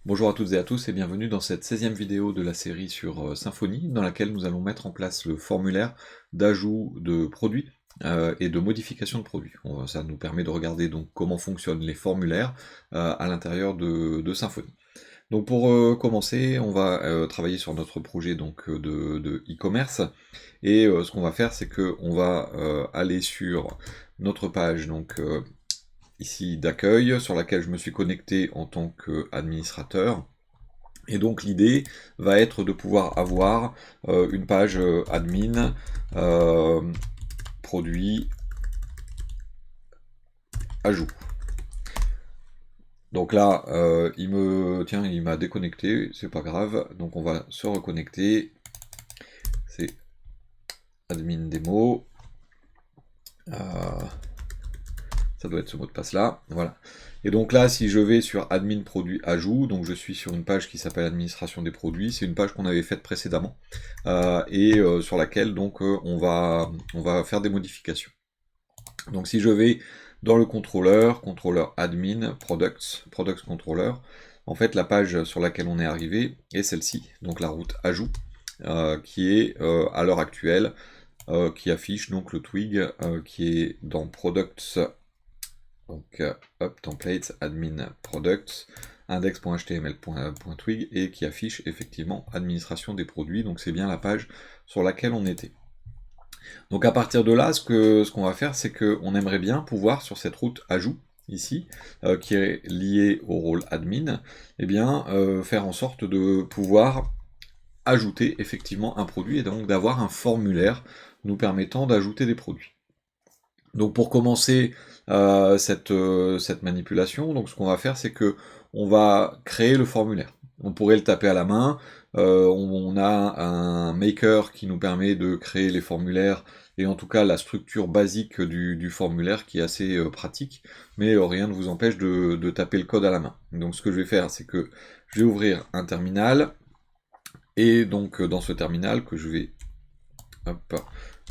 Bonjour à toutes et à tous et bienvenue dans cette 16e vidéo de la série sur Symfony dans laquelle nous allons mettre en place le formulaire d'ajout de produits et de modification de produits. Ça nous permet de regarder donc comment fonctionnent les formulaires à l'intérieur de Symfony. Donc pour commencer, on va travailler sur notre projet donc de e-commerce et ce qu'on va faire c'est que on va aller sur notre page donc ici d'accueil sur laquelle je me suis connecté en tant qu'administrateur. Et donc l'idée va être de pouvoir avoir une page admin, produit, ajout. Donc là, il m'a déconnecté, c'est pas grave, donc on va se reconnecter. C'est admin démo. Ça doit être ce mot de passe là, voilà. Et donc là, si je vais sur admin produit ajout, donc je suis sur une page qui s'appelle administration des produits, c'est une page qu'on avait faite précédemment, sur laquelle donc on va faire des modifications. Donc si je vais dans le contrôleur admin, products controller, en fait la page sur laquelle on est arrivé est celle-ci, donc la route ajout, qui est à l'heure actuelle, qui affiche donc le twig qui est dans products. Donc templates, admin products, index.html.twig et qui affiche effectivement administration des produits, donc c'est bien la page sur laquelle on était. Donc à partir de là, ce qu'on va faire, c'est qu'on aimerait bien pouvoir sur cette route ajout, ici, qui est liée au rôle admin, eh bien faire en sorte de pouvoir ajouter effectivement un produit et donc d'avoir un formulaire nous permettant d'ajouter des produits. Donc pour commencer cette manipulation, donc ce qu'on va faire, c'est que on va créer le formulaire. On pourrait le taper à la main. On a un maker qui nous permet de créer les formulaires et en tout cas la structure basique du formulaire qui est assez pratique, mais rien ne vous empêche de taper le code à la main. Donc ce que je vais faire, c'est que je vais ouvrir un terminal et donc dans ce terminal que je vais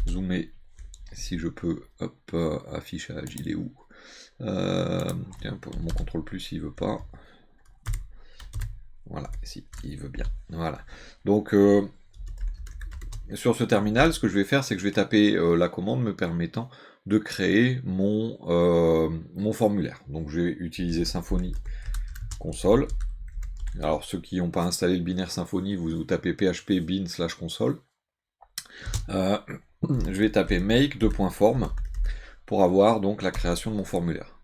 zoomer si je peux, hop, affichage, il est où tiens, pour mon contrôle plus, il veut pas. Voilà, si, il veut bien. Voilà. Donc, sur ce terminal, ce que je vais faire, c'est que je vais taper la commande me permettant de créer mon formulaire. Donc, je vais utiliser Symfony console. Alors, ceux qui n'ont pas installé le binaire Symfony, vous tapez php bin/console. Je vais taper make .form pour avoir donc la création de mon formulaire.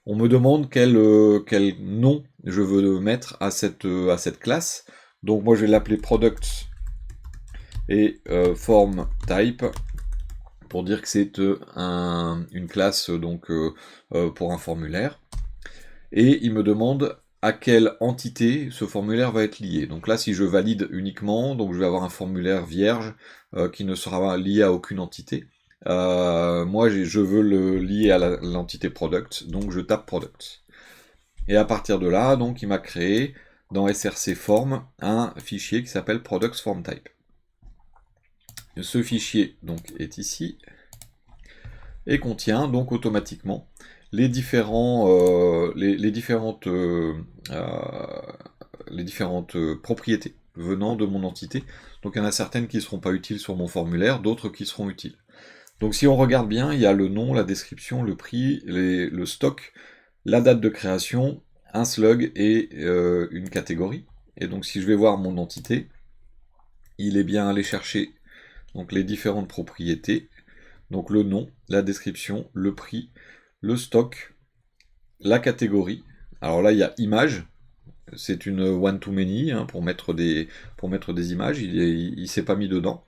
On me demande quel nom je veux mettre à cette classe. Donc moi je vais l'appeler products et form type pour dire que c'est une classe donc pour un formulaire. Et il me demande à quelle entité ce formulaire va être lié. Donc là, si je valide uniquement, donc je vais avoir un formulaire vierge qui ne sera lié à aucune entité. Moi, je veux le lier à l'entité product, donc je tape product. Et à partir de là, donc, il m'a créé dans src form un fichier qui s'appelle products form type. Ce fichier donc est ici et contient donc automatiquement les différentes propriétés venant de mon entité. Donc il y en a certaines qui ne seront pas utiles sur mon formulaire, d'autres qui seront utiles. Donc si on regarde bien, il y a le nom, la description, le prix, le stock, la date de création, un slug et une catégorie. Et donc si je vais voir mon entité, il est bien allé chercher donc les différentes propriétés, donc le nom, la description, le prix, le stock, la catégorie. Alors là il y a image, c'est une one-to-many hein, pour mettre des images, il s'est pas mis dedans.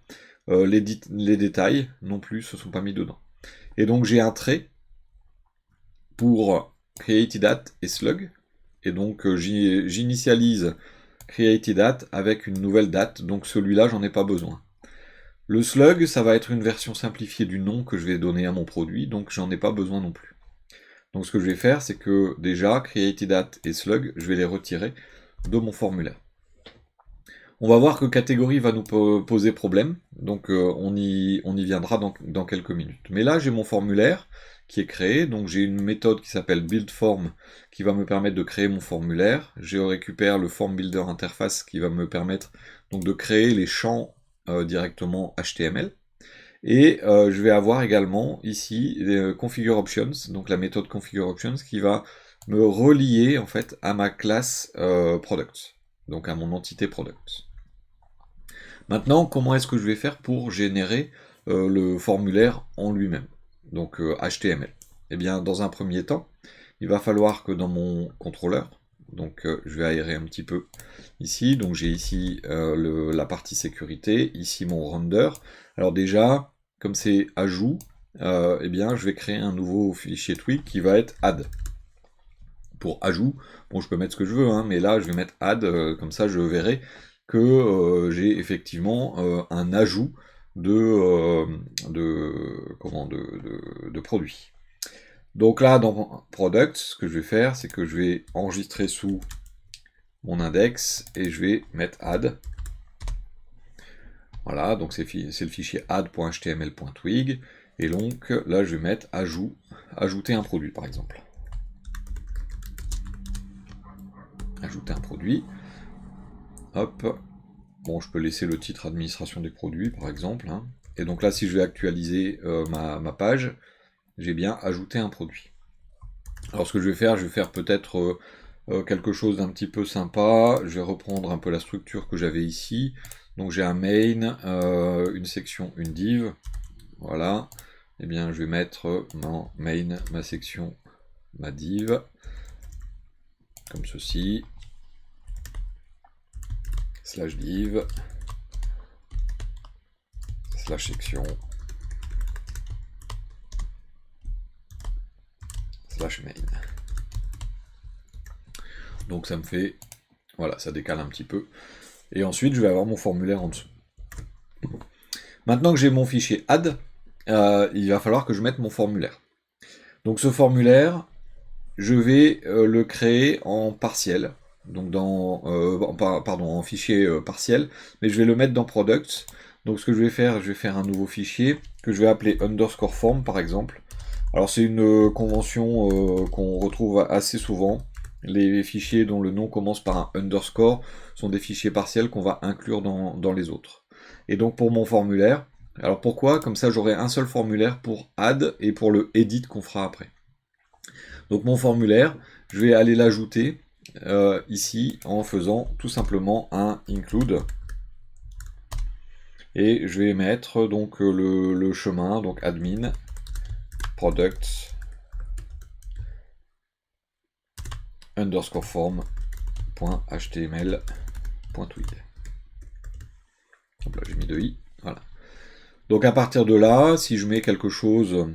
Les détails non plus se sont pas mis dedans. Et donc j'ai un trait pour createDate et slug. Et donc j'initialise createDate avec une nouvelle date, donc celui-là j'en ai pas besoin. Le slug, ça va être une version simplifiée du nom que je vais donner à mon produit, donc j'en ai pas besoin non plus. Donc ce que je vais faire, c'est que déjà, createDate et slug, je vais les retirer de mon formulaire. On va voir que catégorie va nous poser problème, donc on y viendra dans quelques minutes. Mais là, j'ai mon formulaire qui est créé, donc j'ai une méthode qui s'appelle buildForm qui va me permettre de créer mon formulaire. Je récupère le form builder interface qui va me permettre donc de créer les champs directement HTML. Et je vais avoir également ici configure options, donc la méthode configure options qui va me relier en fait à ma classe product, donc à mon entité product. Maintenant, comment est-ce que je vais faire pour générer le formulaire en lui-même, donc HTML? Eh bien, dans un premier temps, il va falloir que dans mon contrôleur, donc je vais aérer un petit peu ici, donc j'ai ici la partie sécurité, ici mon render. Alors déjà, comme c'est ajout, eh bien je vais créer un nouveau fichier Twig qui va être add. Pour ajout, bon je peux mettre ce que je veux, hein, mais là je vais mettre add, comme ça je verrai que j'ai effectivement un ajout de produits. Donc là, dans Product, ce que je vais faire, c'est que je vais enregistrer sous mon index et je vais mettre add. Voilà, donc c'est le fichier add.html.twig. Et donc là, je vais mettre ajout, ajouter un produit par exemple. Ajouter un produit. Hop. Bon, je peux laisser le titre administration des produits par exemple. Hein. Et donc là, si je vais actualiser ma page, j'ai bien ajouté un produit. Alors ce que je vais faire peut-être quelque chose d'un petit peu sympa. Je vais reprendre un peu la structure que j'avais ici. Donc j'ai un main, une section, une div. Voilà. Et bien je vais mettre mon main, ma section, ma div. Comme ceci. Slash div. Slash section. Slash main. Donc ça me fait, voilà, ça décale un petit peu. Et ensuite, je vais avoir mon formulaire en dessous. Maintenant que j'ai mon fichier add, il va falloir que je mette mon formulaire. Donc ce formulaire, je vais le créer en partiel, donc en fichier partiel, mais je vais le mettre dans Products. Donc ce que je vais faire un nouveau fichier que je vais appeler underscore form par exemple. Alors c'est une convention qu'on retrouve assez souvent. Les fichiers dont le nom commence par un underscore sont des fichiers partiels qu'on va inclure dans les autres. Et donc pour mon formulaire, alors pourquoi? Comme ça j'aurai un seul formulaire pour add et pour le edit qu'on fera après. Donc mon formulaire, je vais aller l'ajouter ici en faisant tout simplement un include. Et je vais mettre donc le chemin, donc admin, product, underscore form.html.twig. Hop là, j'ai mis 2 i. Voilà. Donc à partir de là, si je mets quelque chose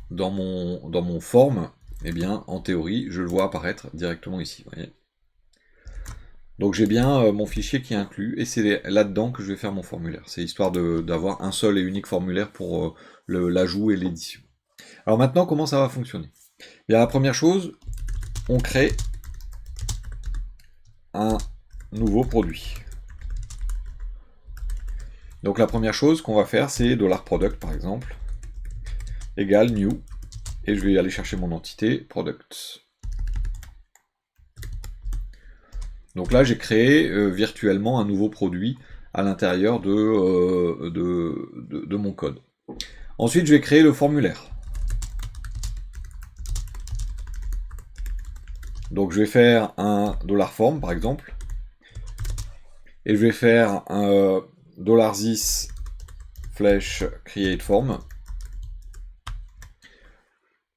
dans mon form, eh bien en théorie, je le vois apparaître directement ici. Vous voyez. Donc j'ai bien mon fichier qui est inclus, et c'est là-dedans que je vais faire mon formulaire. C'est histoire d'avoir un seul et unique formulaire pour l'ajout et l'édition. Alors maintenant, comment ça va fonctionner? Bien, la première chose, on crée un nouveau produit. Donc la première chose qu'on va faire, c'est $product par exemple, égale new, et je vais aller chercher mon entité product. Donc là, j'ai créé virtuellement un nouveau produit à l'intérieur de mon code. Ensuite, je vais créer le formulaire. Donc je vais faire un $form par exemple, et je vais faire un $this flèche create form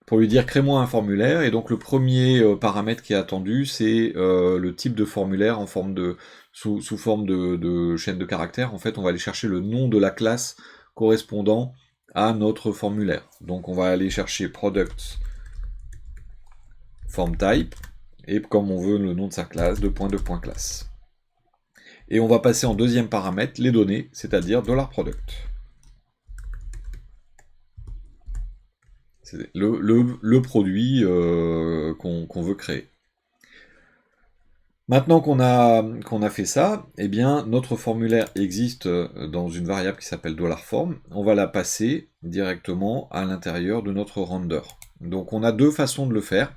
pour lui dire crée-moi un formulaire. Et donc le premier paramètre qui est attendu, c'est le type de formulaire en forme sous forme de chaîne de caractères. En fait, on va aller chercher le nom de la classe correspondant à notre formulaire. Donc on va aller chercher product form type, et comme on veut le nom de sa classe, classe. Et on va passer en deuxième paramètre les données, c'est-à-dire $product. C'est le produit qu'on veut créer. Maintenant qu'on a fait ça, eh bien, notre formulaire existe dans une variable qui s'appelle $form. On va la passer directement à l'intérieur de notre render. Donc on a deux façons de le faire.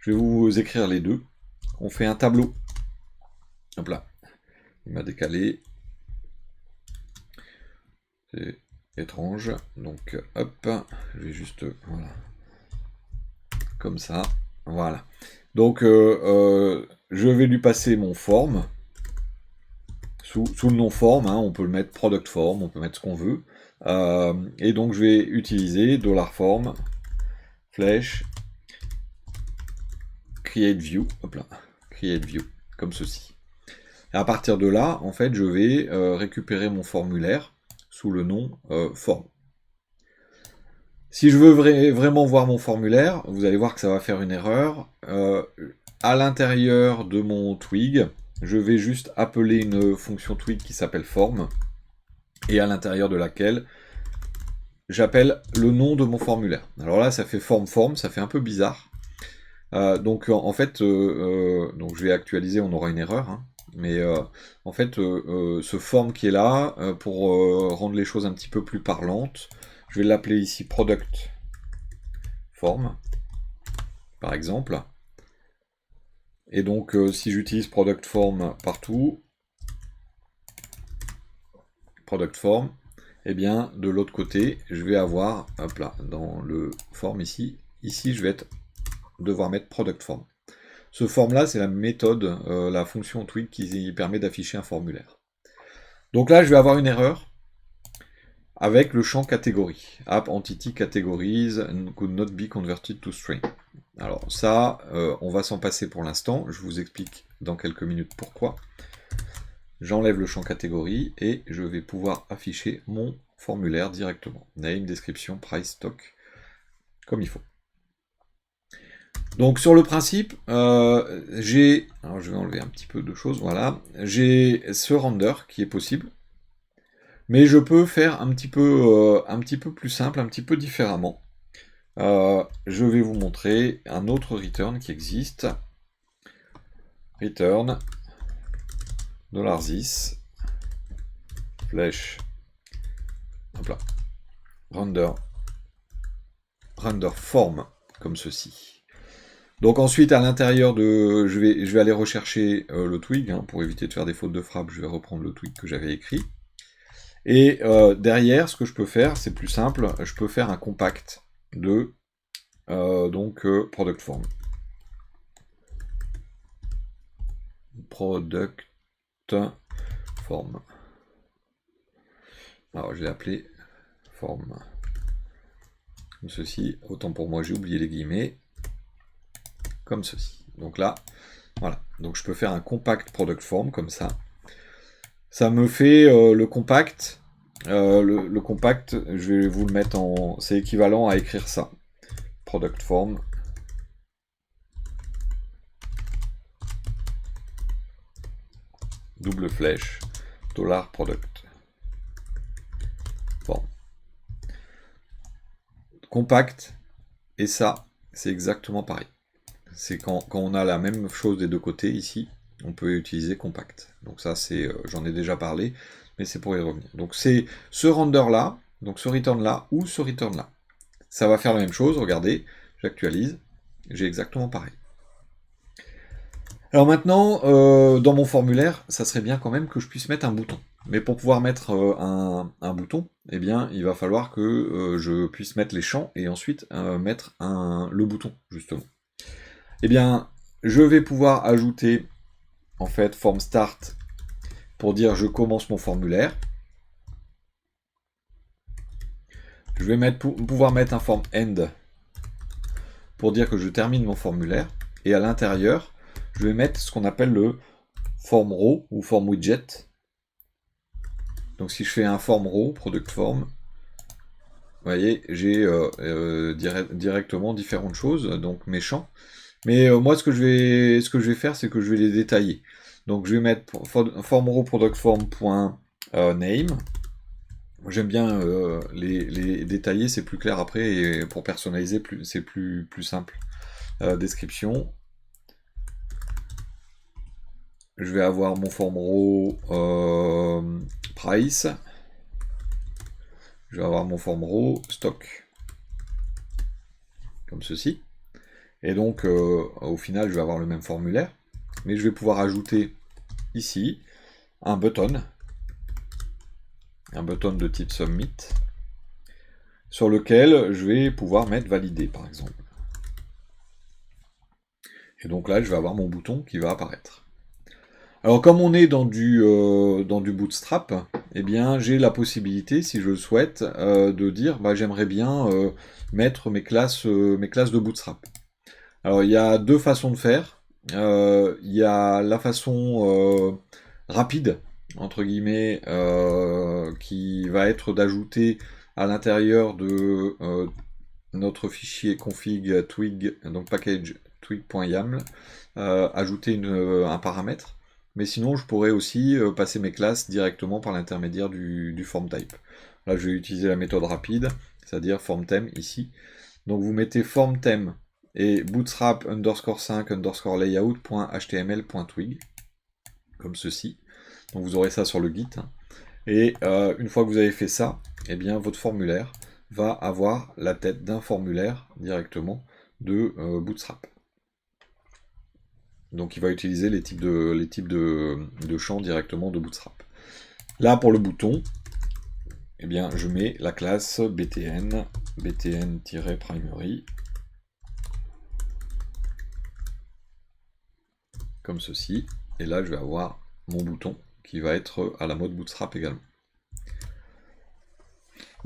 Je vais vous écrire les deux. On fait un tableau. Hop là. Il m'a décalé. C'est étrange. Donc hop. Je vais juste... Voilà. Comme ça. Voilà. Donc je vais lui passer mon form. Sous le nom form, hein, on peut le mettre product form, on peut mettre ce qu'on veut. Et donc je vais utiliser $form, flèche, create view, hop là, create view, comme ceci. Et à partir de là, en fait, je vais récupérer mon formulaire sous le nom form. Si je veux vraiment voir mon formulaire, vous allez voir que ça va faire une erreur. À l'intérieur de mon twig, je vais juste appeler une fonction twig qui s'appelle form, et à l'intérieur de laquelle j'appelle le nom de mon formulaire. Alors là, ça fait form, ça fait un peu bizarre. Donc en fait, donc je vais actualiser, on aura une erreur, hein. Mais en fait, ce form qui est là, pour rendre les choses un petit peu plus parlantes, je vais l'appeler ici product form, par exemple. Et donc si j'utilise product form partout, product form, eh bien de l'autre côté, je vais avoir, hop là, dans le form ici, je vais devoir mettre product form. Ce form là, c'est la méthode, la fonction twig qui permet d'afficher un formulaire. Donc là, je vais avoir une erreur avec le champ catégorie. App entity categories could not be converted to string. Alors ça, on va s'en passer pour l'instant. Je vous explique dans quelques minutes pourquoi. J'enlève le champ catégorie et je vais pouvoir afficher mon formulaire directement. Name, description, price, stock, comme il faut. Donc sur le principe, alors je vais enlever un petit peu de choses, voilà. J'ai ce render qui est possible, mais je peux faire un petit peu plus simple, un petit peu différemment. Je vais vous montrer un autre return qui existe. Return $this flèche, hop là, render form, comme ceci. Donc ensuite, à l'intérieur de... Je vais aller rechercher le twig, hein, pour éviter de faire des fautes de frappe, je vais reprendre le twig que j'avais écrit. Et derrière, ce que je peux faire, c'est plus simple, je peux faire un compact de product form. Product form. Alors je l'ai appelé form. Comme ceci, autant pour moi j'ai oublié les guillemets. Comme ceci. Donc là, voilà. Donc je peux faire un compact product form comme ça. Ça me fait le compact. Le compact, je vais vous le mettre en... C'est équivalent à écrire ça. Product form. Double flèche. $product form. Compact. Et ça, c'est exactement pareil. C'est quand on a la même chose des deux côtés ici, on peut utiliser compact. Donc ça, c'est, j'en ai déjà parlé, mais c'est pour y revenir. Donc c'est ce render là, donc ce return là, ou ce return là. Ça va faire la même chose, regardez, j'actualise, j'ai exactement pareil. Alors maintenant, dans mon formulaire, ça serait bien quand même que je puisse mettre un bouton. Mais pour pouvoir mettre un bouton, eh bien, il va falloir que je puisse mettre les champs et ensuite mettre le bouton, justement. Eh bien, je vais pouvoir ajouter, en fait, form start pour dire je commence mon formulaire. Je vais pouvoir mettre un form end pour dire que je termine mon formulaire. Et à l'intérieur, je vais mettre ce qu'on appelle le form row ou form widget. Donc si je fais un form row, product form, vous voyez, j'ai directement différentes choses, donc mes champs. Mais moi, ce que je vais faire, c'est que je vais les détailler. Donc je vais mettre form row product form.name. J'aime bien les détailler, c'est plus clair après, et pour personnaliser, c'est plus simple. Description. je vais avoir mon form row price, je vais avoir mon form row stock, comme ceci. Et donc, au final, je vais avoir le même formulaire, mais je vais pouvoir ajouter ici un button de type submit, sur lequel je vais pouvoir mettre valider, par exemple. Et donc là, je vais avoir mon bouton qui va apparaître. Alors, comme on est dans du Bootstrap, eh bien, j'ai la possibilité, si je le souhaite, de dire, bah, j'aimerais bien mettre mes classes de Bootstrap. Alors, il y a deux façons de faire. Il y a la façon rapide, entre guillemets, qui va être d'ajouter à l'intérieur de notre fichier config twig, donc package twig.yaml, ajouter un paramètre. Mais sinon, je pourrais aussi passer mes classes directement par l'intermédiaire du form type. Là, je vais utiliser la méthode rapide, c'est-à-dire form theme ici. Donc, vous mettez form theme et bootstrap _5 layout.html.twig, comme ceci. Donc, vous aurez ça sur le Git. Et une fois que vous avez fait ça, eh bien, votre formulaire va avoir la tête d'un formulaire directement de Bootstrap. Donc il va utiliser les types de champs directement de Bootstrap. Là, pour le bouton, eh bien, je mets la classe btn-primary, comme ceci. Et là, je vais avoir mon bouton qui va être à la mode Bootstrap également.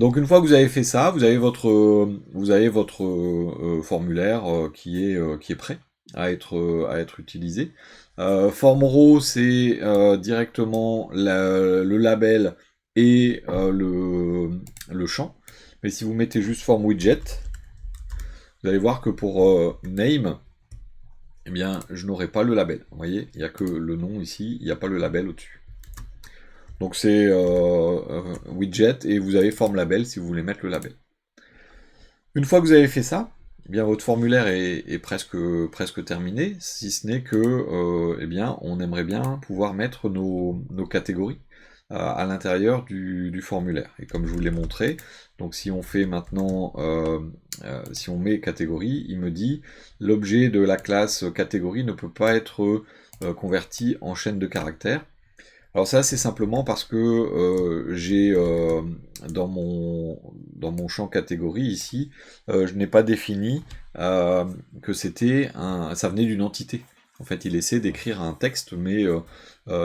Donc une fois que vous avez fait ça, vous avez votre formulaire qui est prêt à être utilisé. Form row, c'est directement le label et le champ. Mais si vous mettez juste form widget, vous allez voir que pour name, eh bien, je n'aurai pas le label. Vous voyez, il n'y a que le nom ici, il n'y a pas le label au-dessus. Donc c'est widget et vous avez form label si vous voulez mettre le label. Une fois que vous avez fait ça, eh bien votre formulaire est presque terminé, si ce n'est que eh bien, on aimerait bien pouvoir mettre nos catégories à l'intérieur du formulaire. Et comme je vous l'ai montré, donc si on fait maintenant, si on met catégorie, il me dit l'objet de la classe catégorie ne peut pas être converti en chaîne de caractères. Alors ça, c'est simplement parce que j'ai dans mon champ catégorie ici, je n'ai pas défini que ça venait d'une entité. En fait, il essaie d'écrire un texte, mais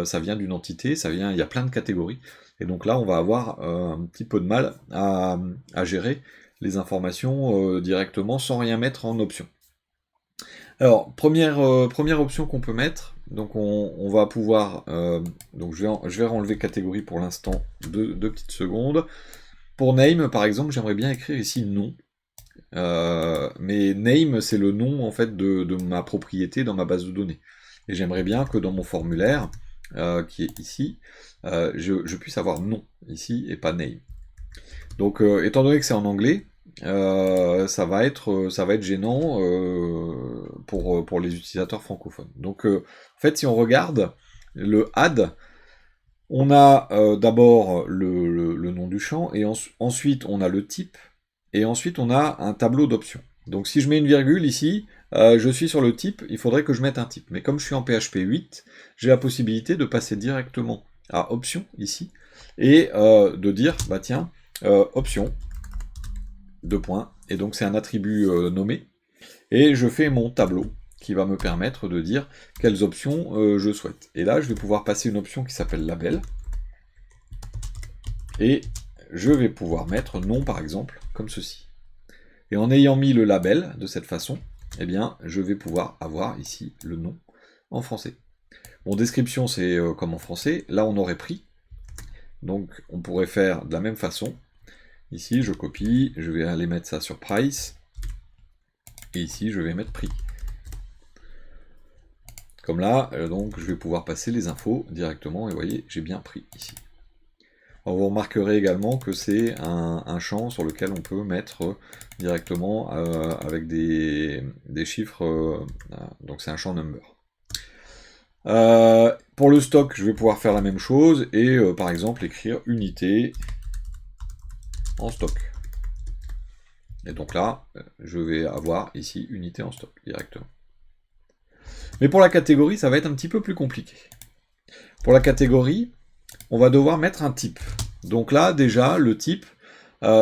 ça vient d'une entité, il y a plein de catégories. Et donc là, on va avoir un petit peu de mal à gérer les informations directement sans rien mettre en option. Alors, première option qu'on peut mettre, donc on va pouvoir, donc je vais renlever catégorie pour l'instant, deux petites secondes. Pour name, par exemple, j'aimerais bien écrire ici nom, mais name, c'est le nom en fait de ma propriété dans ma base de données. Et j'aimerais bien que dans mon formulaire, qui est ici, je puisse avoir nom ici et pas name. Donc, étant donné que c'est en anglais, ça va être gênant pour les utilisateurs francophones. Donc, en fait, si on regarde le add, on a d'abord le nom du champ, et ensuite on a le type, et ensuite on a un tableau d'options. Donc si je mets une virgule ici, je suis sur le type, il faudrait que je mette un type. Mais comme je suis en PHP 8, j'ai la possibilité de passer directement à options ici, et de dire, bah tiens, options, deux points, et donc c'est un attribut nommé, et je fais mon tableau qui va me permettre de dire quelles options je souhaite. Et là, je vais pouvoir passer une option qui s'appelle label, et je vais pouvoir mettre nom par exemple, comme ceci. Et en ayant mis le label de cette façon, eh bien, je vais pouvoir avoir ici le nom en français. Bon, description, c'est comme en français. Là, on aurait pris. Donc, on pourrait faire de la même façon. Ici, je copie, je vais aller mettre ça sur price. Et ici, je vais mettre prix. Comme là, donc, je vais pouvoir passer les infos directement. Et vous voyez, j'ai bien pris ici. Alors, vous remarquerez également que c'est un champ sur lequel on peut mettre directement avec des chiffres. Donc, c'est un champ number. Pour le stock, je vais pouvoir faire la même chose et par exemple écrire unité en stock. Et donc là, je vais avoir ici unité en stock directement. Mais pour la catégorie, ça va être un petit peu plus compliqué. Pour la catégorie, on va devoir mettre un type. Donc là, déjà, le type,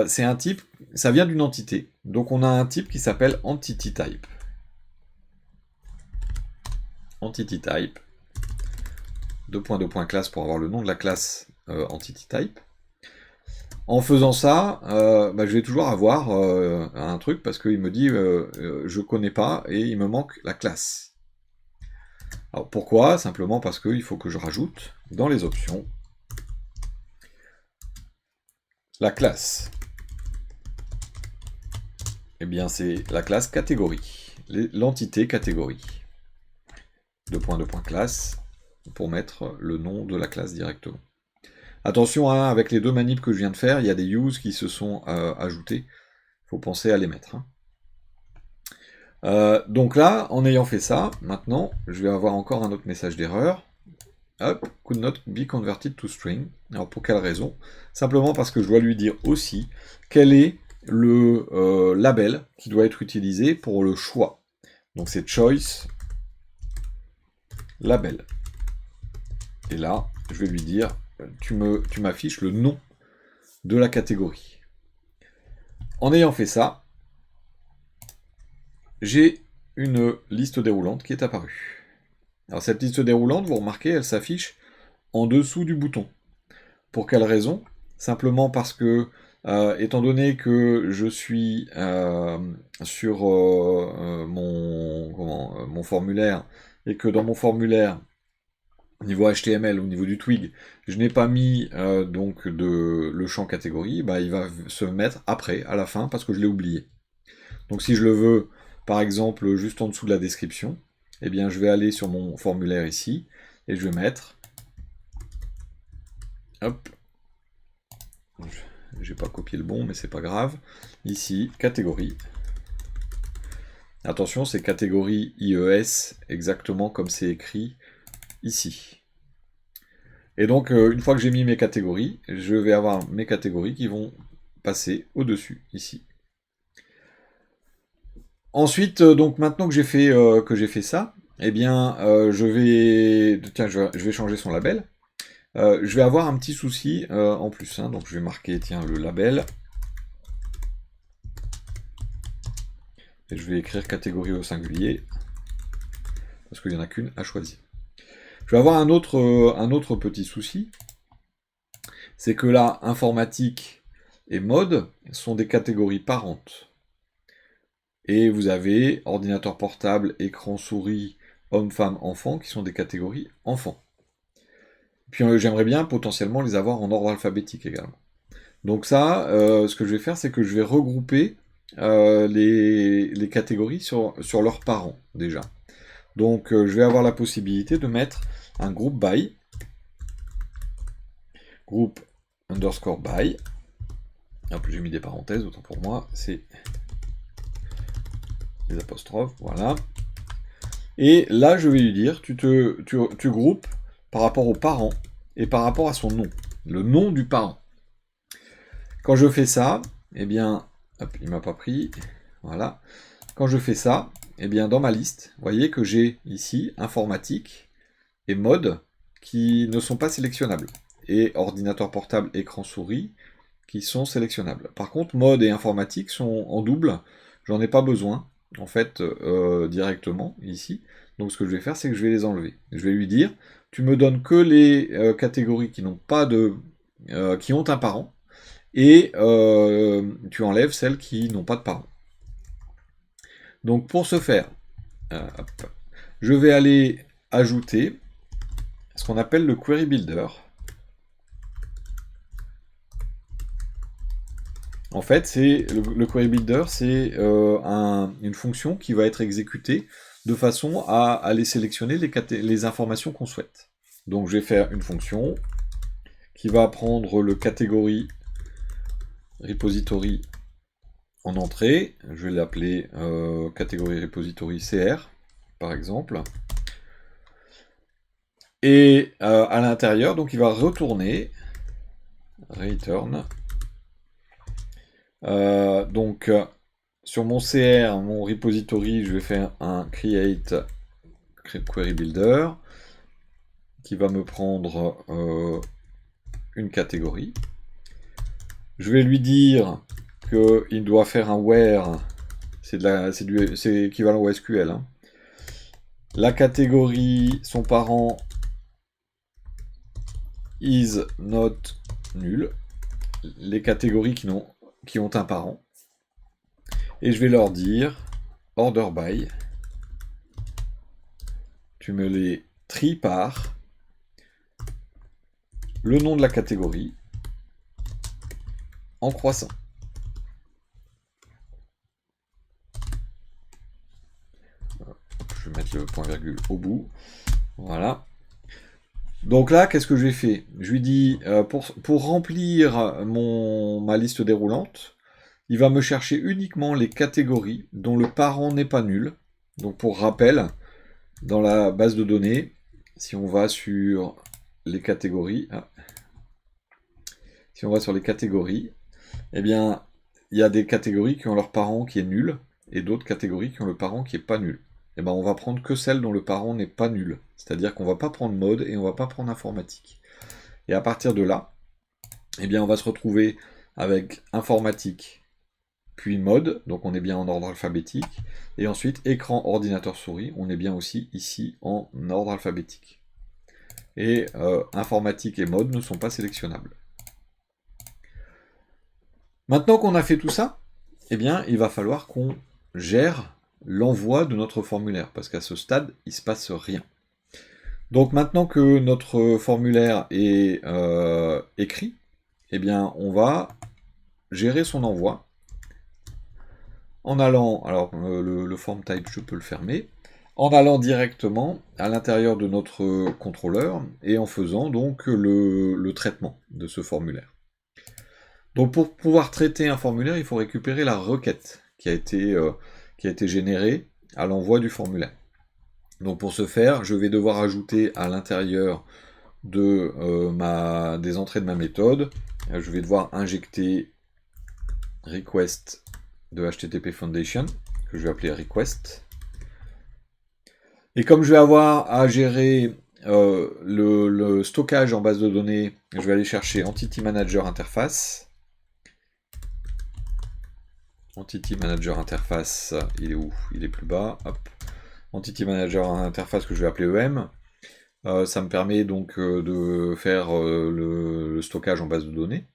c'est un type, ça vient d'une entité. Donc on a un type qui s'appelle entity type. Entity type. Deux points classe pour avoir le nom de la classe entity type. En faisant ça, je vais toujours avoir un truc parce qu'il me dit je connais pas et il me manque la classe. Alors pourquoi? Simplement parce qu'il faut que je rajoute dans les options la classe. Eh bien c'est la classe catégorie, l'entité catégorie. Deux points classe pour mettre le nom de la classe directement. Attention, hein, avec les deux manips que je viens de faire, il y a des use qui se sont ajoutés. Il faut penser à les mettre. Hein. Donc là, en ayant fait ça, maintenant, je vais avoir encore un autre message d'erreur. Hop, could not be converted to string. Alors pour quelle raison? Simplement parce que je dois lui dire aussi quel est le label qui doit être utilisé pour le choix. Donc c'est choice label. Et là, je vais lui dire, tu m'affiches le nom de la catégorie. En ayant fait ça, j'ai une liste déroulante qui est apparue. Alors cette liste déroulante, vous remarquez, elle s'affiche en dessous du bouton. Pour quelle raison? Simplement parce que, étant donné que je suis sur mon formulaire, et que dans mon formulaire, au niveau HTML, au niveau du twig, je n'ai pas mis donc le champ catégorie, il va se mettre après, à la fin, parce que je l'ai oublié. Donc si je le veux, par exemple, juste en dessous de la description, eh bien je vais aller sur mon formulaire ici, et je vais mettre, hop, j'ai pas copié le bon, mais c'est pas grave, ici, catégorie. Attention, c'est catégorie IES, exactement comme c'est écrit ici. Et donc, une fois que j'ai mis mes catégories, je vais avoir mes catégories qui vont passer au-dessus, ici. Ensuite, donc maintenant que j'ai fait ça, eh bien, je vais changer son label. Je vais avoir un petit souci en plus. Hein, donc je vais marquer, tiens, le label. Et je vais écrire catégorie au singulier. Parce qu'il n'y en a qu'une à choisir. Je vais avoir un autre petit souci. C'est que là, informatique et mode sont des catégories parentes. Et vous avez ordinateur portable, écran souris, homme, femme, enfant, qui sont des catégories enfants. Puis j'aimerais bien potentiellement les avoir en ordre alphabétique également. Donc ça, ce que je vais faire, c'est que je vais regrouper les catégories sur leurs parents, déjà. Donc je vais avoir la possibilité de mettre un groupe by, groupe underscore by. Hop, j'ai mis des parenthèses, autant pour moi, c'est des apostrophes, voilà. Et là, je vais lui dire, tu groupes par rapport aux parents et par rapport à son nom, le nom du parent. Quand je fais ça, eh bien, hop, il m'a pas pris, voilà. Quand je fais ça, eh bien, dans ma liste, vous voyez que j'ai ici informatique et mode qui ne sont pas sélectionnables, et ordinateur portable, écran souris qui sont sélectionnables. Par contre, mode et informatique sont en double, j'en ai pas besoin, en fait, directement, ici. Donc ce que je vais faire, c'est que je vais les enlever. Je vais lui dire, tu me donnes que les catégories qui n'ont pas qui ont un parent, et tu enlèves celles qui n'ont pas de parent. Donc pour ce faire, hop, je vais aller ajouter ce qu'on appelle le query builder. En fait, le query builder, c'est une fonction qui va être exécutée de façon à aller sélectionner les informations qu'on souhaite. Donc je vais faire une fonction qui va prendre le catégorie repository en entrée. Je vais l'appeler catégorie repository CR, par exemple. Et à l'intérieur, donc il va retourner, return, donc sur mon CR, mon repository, je vais faire un create query builder qui va me prendre une catégorie. Je vais lui dire qu'il doit faire un where, c'est équivalent au SQL. Hein. La catégorie, son parent is not nul. Les catégories qui ont un parent. Et je vais leur dire order by. Tu me les tries par le nom de la catégorie en croissant. Je vais mettre le point virgule au bout. Voilà. Donc là, qu'est-ce que j'ai fait? Je lui dis, pour remplir ma liste déroulante, il va me chercher uniquement les catégories dont le parent n'est pas nul. Donc pour rappel, dans la base de données, si on va sur les catégories, eh bien, il y a des catégories qui ont leur parent qui est nul, et d'autres catégories qui ont le parent qui est pas nul. Eh ben, on va prendre que celles dont le parent n'est pas nul. C'est-à-dire qu'on va pas prendre mode et on va pas prendre informatique. Et à partir de là, eh bien, on va se retrouver avec informatique, puis mode, donc on est bien en ordre alphabétique, et ensuite écran, ordinateur, souris, on est bien aussi ici en ordre alphabétique. Et informatique et mode ne sont pas sélectionnables. Maintenant qu'on a fait tout ça, eh bien, il va falloir qu'on gère l'envoi de notre formulaire, parce qu'à ce stade, il ne se passe rien. Donc maintenant que notre formulaire est écrit, eh bien, on va gérer son envoi en allant, alors le form type, je peux le fermer, en allant directement à l'intérieur de notre contrôleur et en faisant donc le traitement de ce formulaire. Donc pour pouvoir traiter un formulaire, il faut récupérer la requête qui a été générée à l'envoi du formulaire. Donc pour ce faire, je vais devoir ajouter à l'intérieur de des entrées de ma méthode, je vais devoir injecter request de HTTP Foundation, que je vais appeler request. Et comme je vais avoir à gérer le stockage en base de données, je vais aller chercher Entity Manager Interface. Entity Manager Interface, il est où? Il est plus bas. Hop. Entity Manager Interface que je vais appeler EM. Ça me permet donc de faire le stockage en base de données.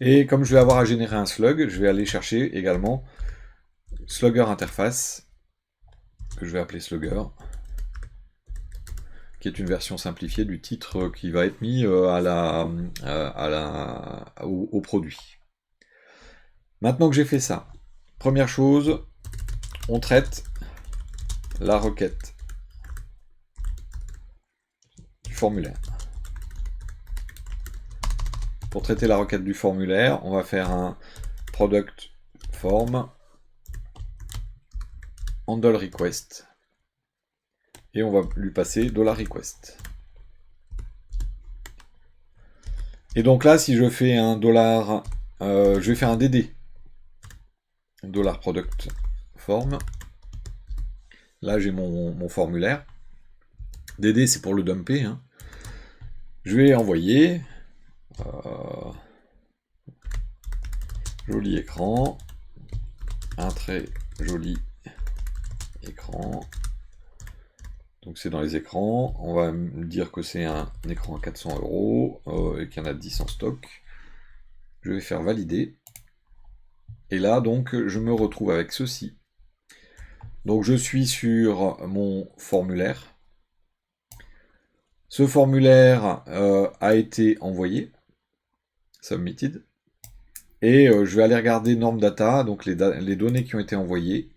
Et comme je vais avoir à générer un slug, je vais aller chercher également Slugger Interface, que je vais appeler Slugger, qui est une version simplifiée du titre qui va être mis au produit. Maintenant que j'ai fait ça, première chose, on traite la requête du formulaire. Pour traiter la requête du formulaire, on va faire un product form handle request et on va lui passer $request. Et donc là, si je fais un dollar, je vais faire un DD $product form. Là, j'ai mon formulaire. DD, c'est pour le dumper. Hein. Je vais envoyer. Joli écran. Un très joli écran. Donc c'est dans les écrans. On va me dire que c'est un écran à 400 € et qu'il y en a 10 en stock. Je vais faire valider. Et là, donc, je me retrouve avec ceci. Donc je suis sur mon formulaire. Ce formulaire a été envoyé, submitted, et je vais aller regarder norm data, donc les données qui ont été envoyées.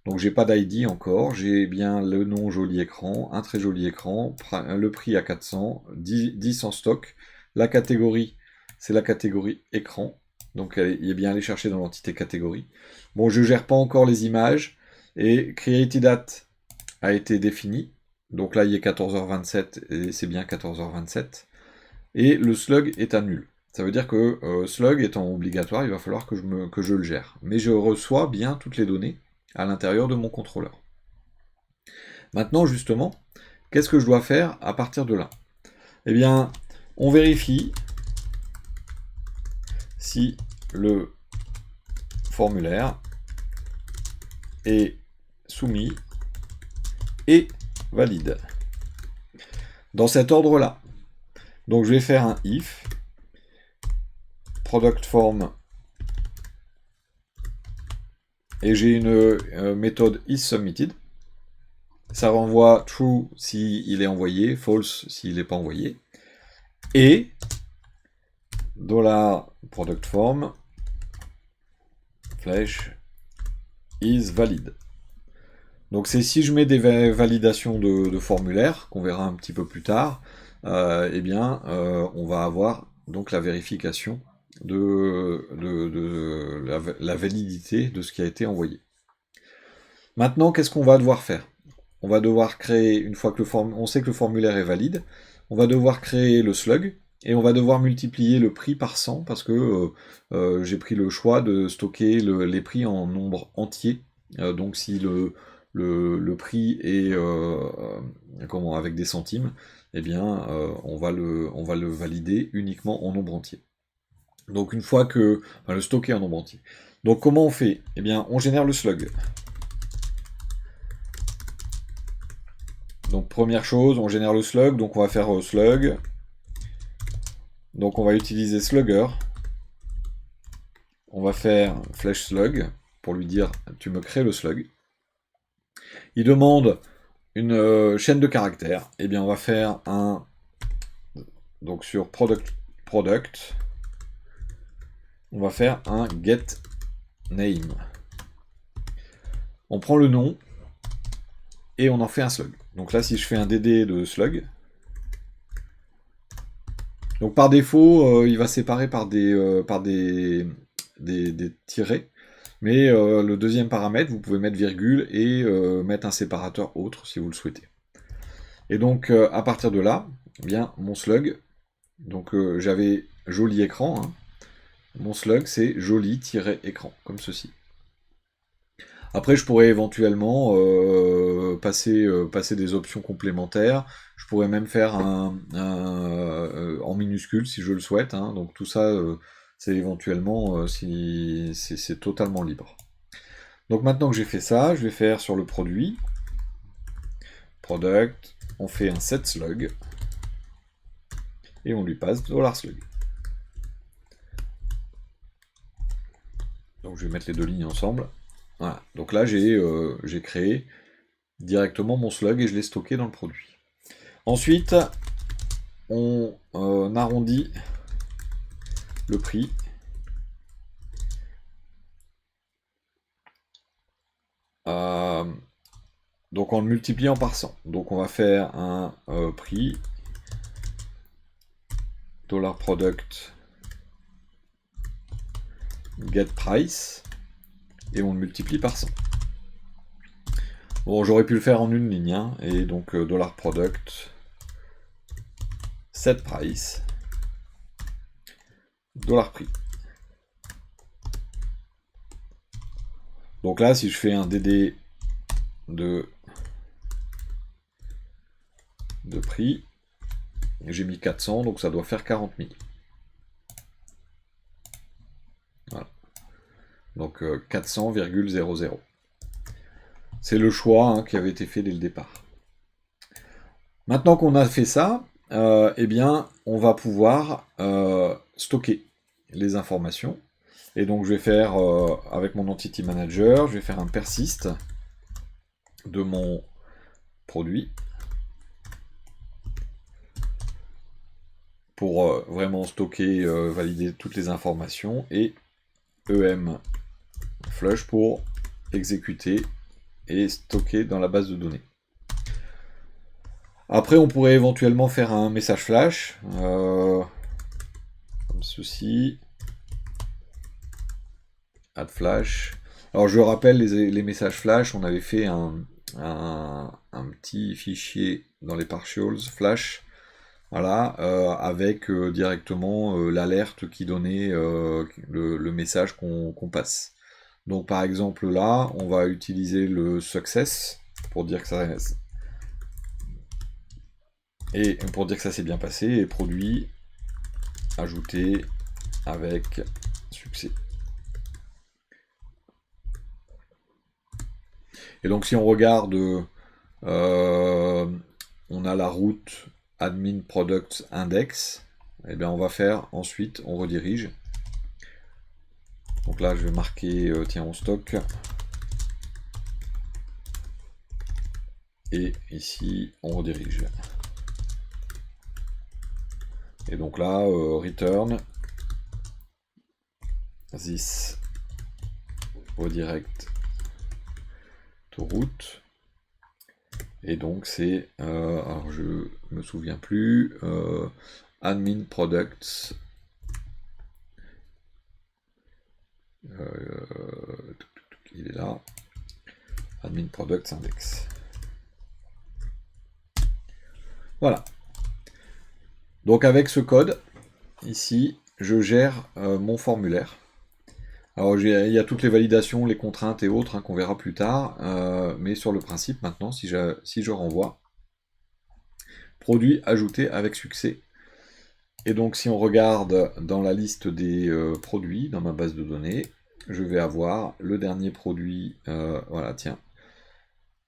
Donc j'ai pas d'ID encore, j'ai bien le nom joli écran, un très joli écran, le prix à 400, 10 en stock. La catégorie, c'est la catégorie écran, donc il est bien allé chercher dans l'entité catégorie. Bon, je gère pas encore les images, et created at a été défini. Donc là, il est 14h27 et c'est bien 14h27. Et le slug est à nul. Ça veut dire que slug étant obligatoire, il va falloir que je le gère. Mais je reçois bien toutes les données à l'intérieur de mon contrôleur. Maintenant, justement, qu'est-ce que je dois faire à partir de là? Eh bien, on vérifie si le formulaire est soumis et valide. Dans cet ordre-là. Donc je vais faire un if product form et j'ai une méthode isSubmitted. Ça renvoie true s'il est envoyé, false s'il n'est pas envoyé. Et $product form flèche is valid. Donc c'est si je mets des validations de formulaire, qu'on verra un petit peu plus tard, eh bien on va avoir donc la vérification de la validité de ce qui a été envoyé. Maintenant, qu'est-ce qu'on va devoir faire? On va devoir créer, une fois que on sait que le formulaire est valide, on va devoir créer le slug, et on va devoir multiplier le prix par 100, parce que j'ai pris le choix de stocker les prix en nombre entier. Donc si le prix est avec des centimes, eh bien on va le valider uniquement en nombre entier. Donc une fois que... le stocker en nombre entier. Donc comment on fait? Eh bien on génère le slug. Donc première chose, on génère le slug, donc on va faire slug. Donc on va utiliser slugger. On va faire flèche slug pour lui dire tu me crées le slug. Il demande une chaîne de caractères. Eh bien on va faire un... Donc sur product, on va faire un get name. On prend le nom et on en fait un slug. Donc là si je fais un dd de slug, donc par défaut il va séparer par des tirets. Mais le deuxième paramètre, vous pouvez mettre virgule et mettre un séparateur autre si vous le souhaitez. Et donc à partir de là, eh bien mon slug, donc j'avais joli écran, hein. Mon slug c'est joli-écran, comme ceci. Après je pourrais éventuellement passer des options complémentaires, je pourrais même faire en minuscule si je le souhaite, hein. Donc tout ça c'est éventuellement si c'est totalement libre. Donc maintenant que j'ai fait ça, je vais faire sur le produit, product, on fait un setSlug, et on lui passe $slug. Donc je vais mettre les deux lignes ensemble. Voilà. Donc là j'ai créé directement mon slug et je l'ai stocké dans le produit. Ensuite, on arrondit le prix. Donc en le multipliant par 100. Donc on va faire un prix $product get price et on le multiplie par 100. Bon, j'aurais pu le faire en une ligne, hein, et donc $product set price $prix. Donc là, si je fais un dd de prix, j'ai mis 400, donc ça doit faire 40 000. Voilà. Donc 400,00. C'est le choix, hein, qui avait été fait dès le départ. Maintenant qu'on a fait ça, eh bien, on va pouvoir stocker les informations. Et donc je vais faire, avec mon Entity Manager, je vais faire un persist de mon produit pour vraiment stocker, valider toutes les informations, et em flush pour exécuter et stocker dans la base de données. Après, on pourrait éventuellement faire un message flash, comme ceci. Add flash. Alors je rappelle les messages flash, on avait fait un un petit fichier dans les partials flash, voilà, avec directement l'alerte qui donnait le message qu'on passe. Donc par exemple là, on va utiliser le success pour dire que ça s'est bien passé, et produit ajouté avec succès. Et donc si on regarde, on a la route admin products index, et bien on va faire ensuite, on redirige. Donc là je vais marquer tiens on stock. Et ici on redirige. Et donc là return this redirect to route. Et donc c'est, alors je me souviens plus, admin products, il est là, admin products index. Voilà. Donc avec ce code, ici, je gère mon formulaire. Alors il y a toutes les validations, les contraintes et autres qu'on verra plus tard, mais sur le principe maintenant, si je renvoie, produit ajouté avec succès. Et donc si on regarde dans la liste des produits, dans ma base de données, je vais avoir le dernier produit, voilà tiens,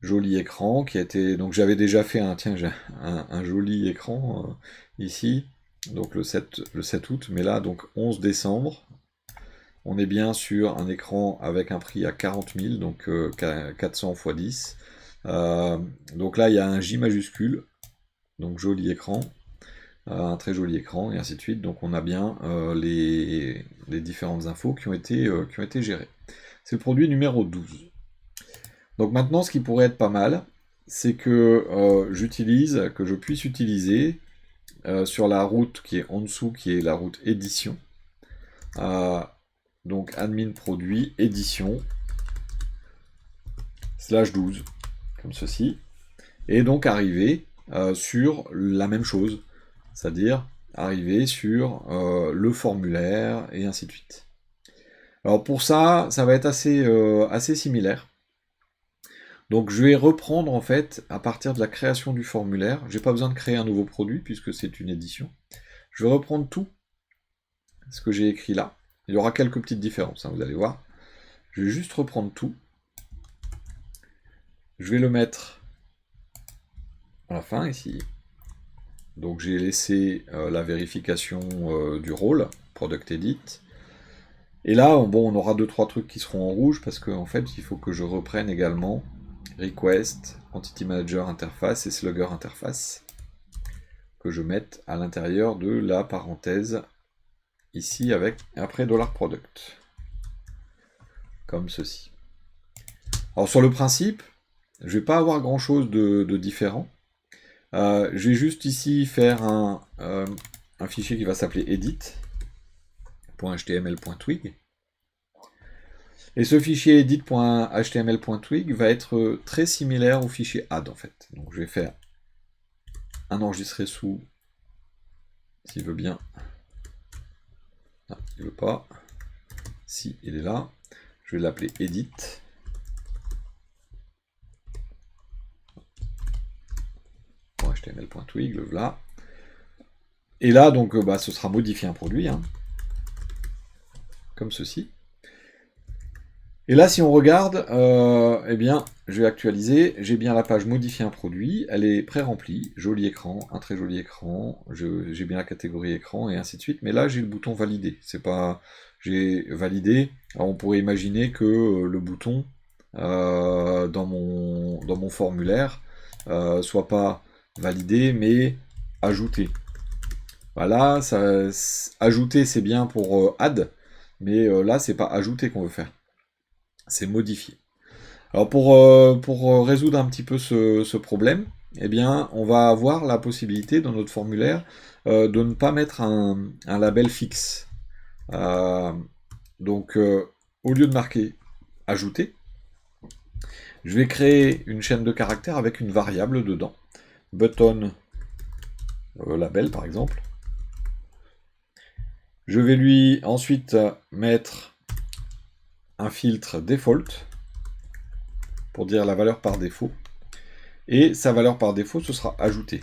joli écran qui a été, donc j'avais déjà fait un joli écran ici, donc le 7 août, mais là donc 11 décembre, on est bien sur un écran avec un prix à 40 000, donc 400 x 10. Donc là il y a un J majuscule, donc joli écran, un très joli écran, et ainsi de suite. Donc on a bien les différentes infos qui ont été gérées. C'est le produit numéro 12. Donc maintenant, ce qui pourrait être pas mal, c'est que je puisse utiliser sur la route qui est en dessous, qui est la route édition, donc admin produit édition /12, comme ceci, et donc arriver sur la même chose, c'est-à-dire arriver sur le formulaire, et ainsi de suite. Alors pour ça, ça va être assez similaire. Donc je vais reprendre en fait à partir de la création du formulaire. J'ai pas besoin de créer un nouveau produit puisque c'est une édition. Je vais reprendre tout ce que j'ai écrit là. Il y aura quelques petites différences, hein, vous allez voir. Je vais juste reprendre tout. Je vais le mettre à la fin ici. Donc j'ai laissé la vérification du rôle, Product Edit. Et là, bon, on aura 2-3 trucs qui seront en rouge parce qu'en fait, il faut que je reprenne également Request, Entity Manager Interface et Slugger Interface, que je mette à l'intérieur de la parenthèse ici avec après $product, comme ceci. Alors sur le principe, je vais pas avoir grand chose de différent. Je vais juste ici faire un fichier qui va s'appeler edit.html.twig. Et ce fichier edit.html.twig va être très similaire au fichier add en fait. Donc je vais faire un enregistré sous, s'il veut bien. Ah, il veut pas. Si, il est là. Je vais l'appeler edit. .html.twig, le voilà. Et là, donc, ce sera modifier un produit, hein, comme ceci. Et là, si on regarde, eh bien, je vais actualiser, j'ai bien la page modifier un produit, elle est pré-remplie, joli écran, un très joli écran, j'ai bien la catégorie écran, et ainsi de suite, mais là, j'ai le bouton valider, c'est pas, j'ai validé, alors on pourrait imaginer que le bouton, dans mon formulaire, soit pas validé, mais ajouté. Voilà, ajouter, c'est bien pour add, mais là, c'est pas ajouter qu'on veut faire. C'est modifié. Alors pour résoudre un petit peu ce problème, eh bien, on va avoir la possibilité dans notre formulaire de ne pas mettre un label fixe. Donc au lieu de marquer ajouter, Je vais créer une chaîne de caractères avec une variable dedans. Button label par exemple. Je vais lui ensuite mettre un filtre default pour dire la valeur par défaut. Et sa valeur par défaut, ce sera ajouté.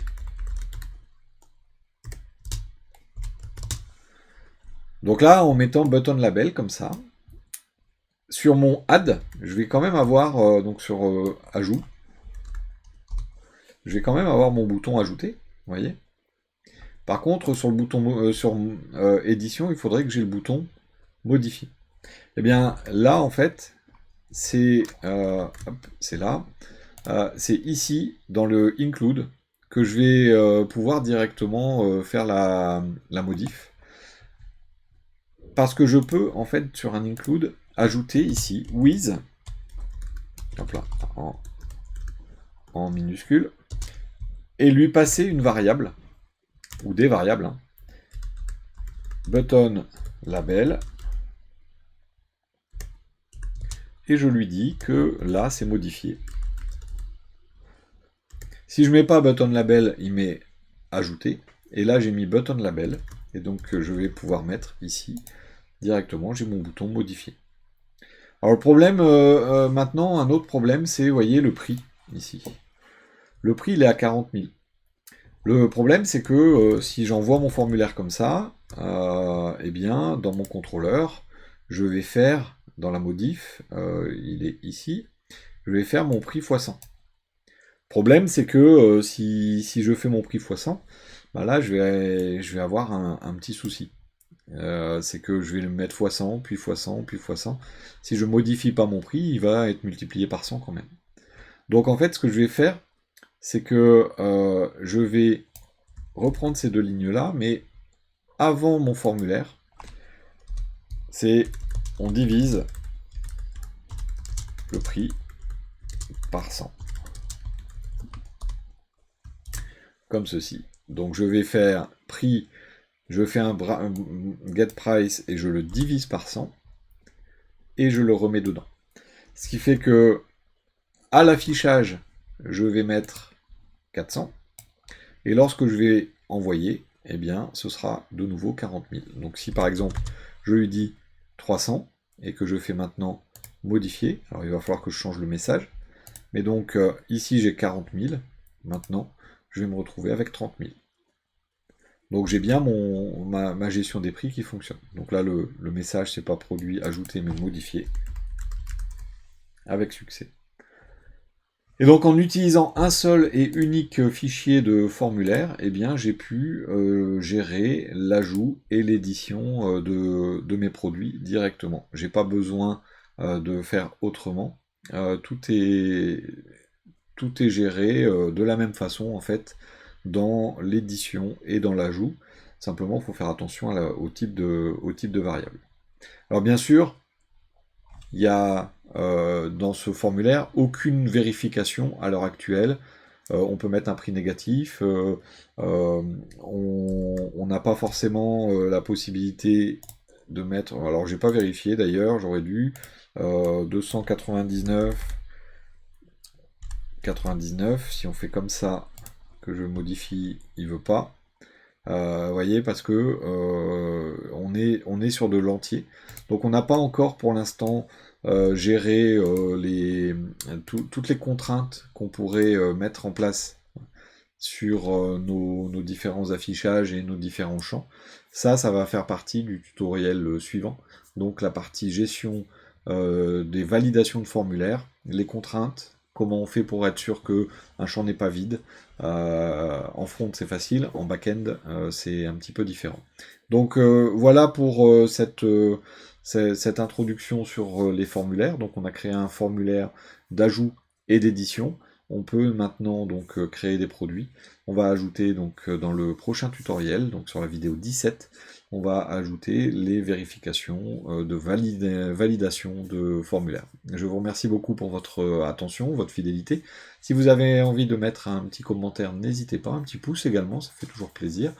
Donc là, en mettant button label comme ça, sur mon add, je vais quand même avoir, donc sur ajout, je vais quand même avoir mon bouton ajouté, vous voyez. Par contre, sur le bouton édition, il faudrait que j'ai le bouton modifier. Et bien là, en fait, c'est là, c'est ici, dans le include, que je vais pouvoir directement faire la modif. Parce que je peux, en fait, sur un include, ajouter ici with, hop là, en minuscule, et lui passer une variable, ou des variables, hein, button label, et je lui dis que là, c'est modifié. Si je mets pas button label, il met ajouté, et là, j'ai mis button label, et donc je vais pouvoir mettre ici, directement, j'ai mon bouton modifier. Alors le problème, maintenant, un autre problème, c'est, vous voyez, le prix, ici. Le prix, il est à 40 000. Le problème, c'est que si j'envoie mon formulaire comme ça, eh bien, dans mon contrôleur, je vais faire, dans la modif, il est ici, je vais faire mon prix x100. Problème, c'est que si je fais mon prix x100, bah là, je vais avoir un petit souci. C'est que je vais le mettre x100, puis x100, puis x100. Si je modifie pas mon prix, il va être multiplié par 100 quand même. Donc en fait, ce que je vais faire, c'est que je vais reprendre ces deux lignes-là, mais avant mon formulaire, c'est on divise le prix par 100. Comme ceci. Donc je vais faire prix, je fais un get price et je le divise par 100 et je le remets dedans. Ce qui fait que à l'affichage, je vais mettre 400 et lorsque je vais envoyer, eh bien ce sera de nouveau 40 000. Donc si par exemple je lui dis 300 et que je fais maintenant modifier, alors il va falloir que je change le message, mais donc ici j'ai 40 000, maintenant je vais me retrouver avec 30 000. Donc j'ai bien ma gestion des prix qui fonctionne. Donc là le message c'est pas produit ajouté mais modifié avec succès. Et donc en utilisant un seul et unique fichier de formulaire, eh bien j'ai pu gérer l'ajout et l'édition de mes produits directement. J'ai pas besoin de faire autrement. Tout est géré de la même façon en fait dans l'édition et dans l'ajout. Simplement, il faut faire attention au type de variable. Alors bien sûr, il y a dans ce formulaire aucune vérification à l'heure actuelle. On peut mettre un prix négatif. On n'a pas forcément la possibilité de mettre... Alors j'ai pas vérifié d'ailleurs, j'aurais dû. 299... 99, si on fait comme ça, que je modifie, il veut pas. Vous voyez, parce que on est sur de l'entier. Donc on n'a pas encore pour l'instant géré toutes les contraintes qu'on pourrait mettre en place sur nos différents affichages et nos différents champs. Ça va faire partie du tutoriel suivant. Donc la partie gestion des validations de formulaires, les contraintes, comment on fait pour être sûr qu'un champ n'est pas vide. En front c'est facile, en back-end c'est un petit peu différent. Donc voilà pour cette introduction sur les formulaires. Donc on a créé un formulaire d'ajout et d'édition. On peut maintenant donc créer des produits. On va ajouter donc dans le prochain tutoriel, donc sur la vidéo 17, on va ajouter les vérifications de validation de formulaire. Je vous remercie beaucoup pour votre attention, votre fidélité. Si vous avez envie de mettre un petit commentaire, n'hésitez pas, un petit pouce également, ça fait toujours plaisir.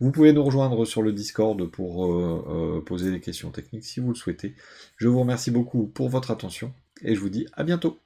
Vous pouvez nous rejoindre sur le Discord pour poser des questions techniques si vous le souhaitez. Je vous remercie beaucoup pour votre attention et je vous dis à bientôt.